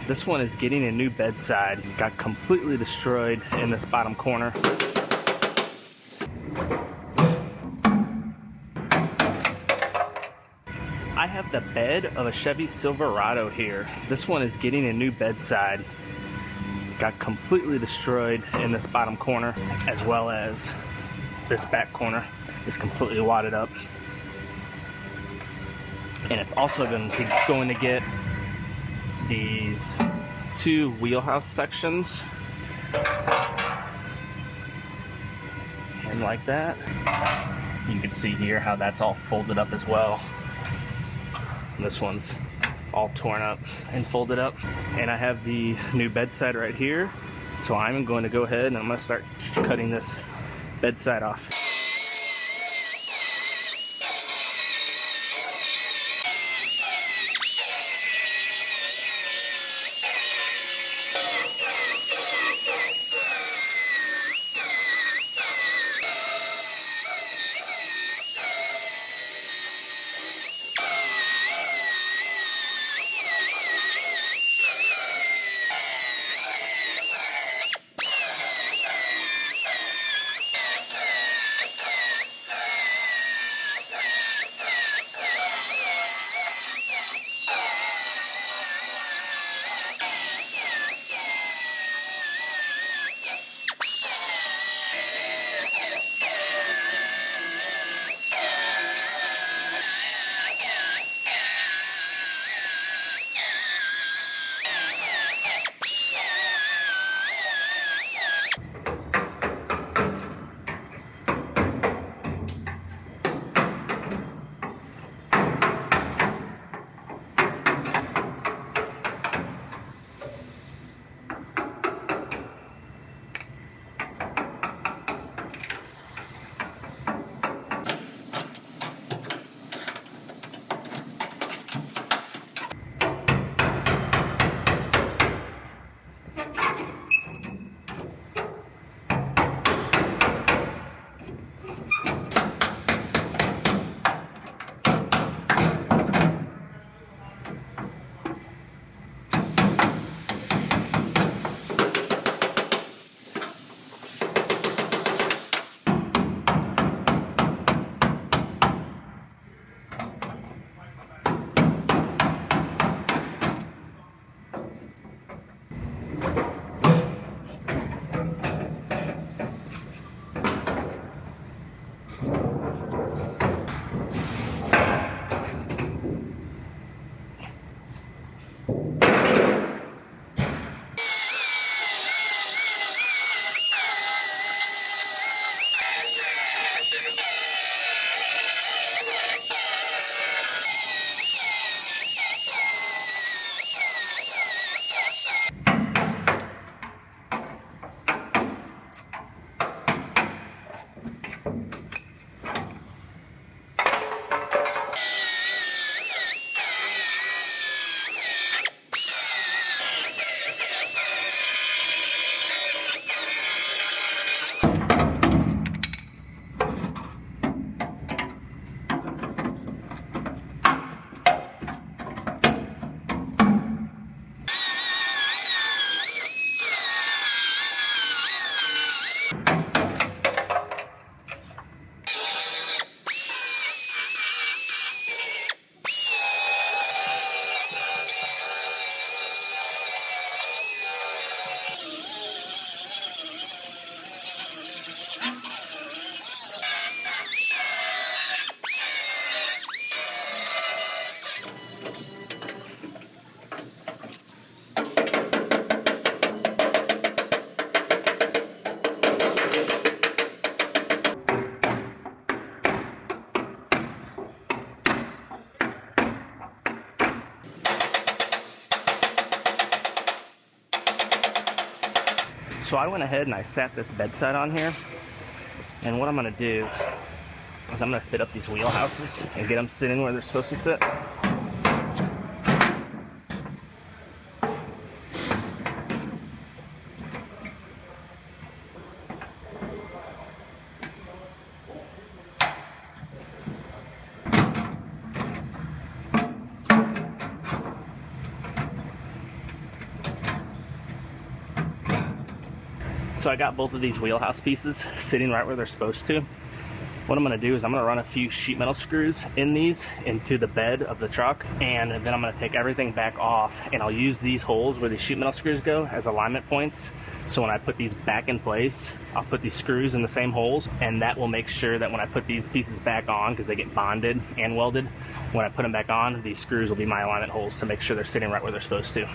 This one is getting a new bedside. Got completely destroyed in this bottom corner. I have the bed of a Chevy Silverado here. This one is getting a new bedside. Got completely destroyed in this bottom corner, as well as this back corner is completely wadded up. And it's also going to get these two wheelhouse sections. And like that. You can see here how that's all folded up as well. And this one's all torn up and folded up. And I have the new bedside right here. So I'm going to go ahead and I'm going to start cutting this bedside off. So I went ahead and I sat this bedside on here, and what I'm going to do is I'm going to fit up these wheelhouses and get them sitting where they're supposed to sit. So I got both of these wheelhouse pieces sitting right where they're supposed to. What I'm going to do is I'm going to run a few sheet metal screws in these into the bed of the truck, and then I'm going to take everything back off, and I'll use these holes where the sheet metal screws go as alignment points. So when I put these back in place, I'll put these screws in the same holes, and that will make sure that when I put these pieces back on, because they get bonded and welded, when I put them back on, these screws will be my alignment holes to make sure they're sitting right where they're supposed to.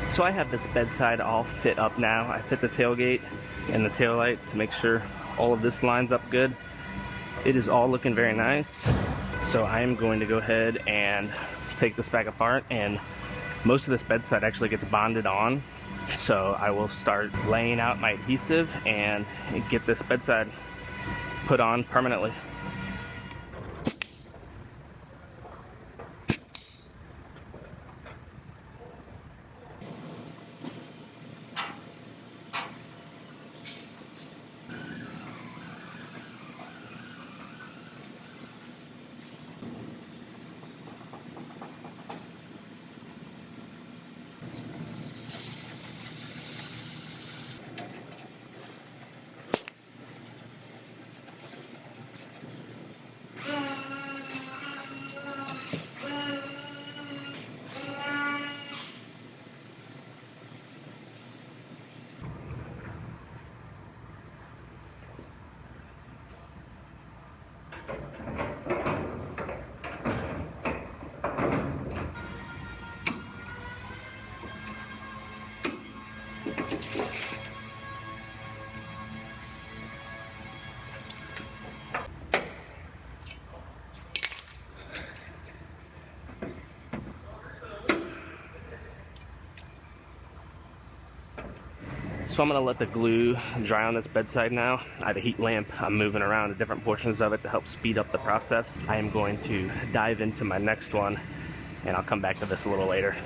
So I have this bedside all fit up now. I fit the tailgate and the taillight to make sure all of this lines up good. It is all looking very nice. So I am going to go ahead and take this back apart, and most of this bedside actually gets bonded on. So I will start laying out my adhesive and get this bedside put on permanently. So I'm gonna let the glue dry on this bedside now. I have a heat lamp. I'm moving around to different portions of it to help speed up the process. I am going to dive into my next one, and I'll come back to this a little later.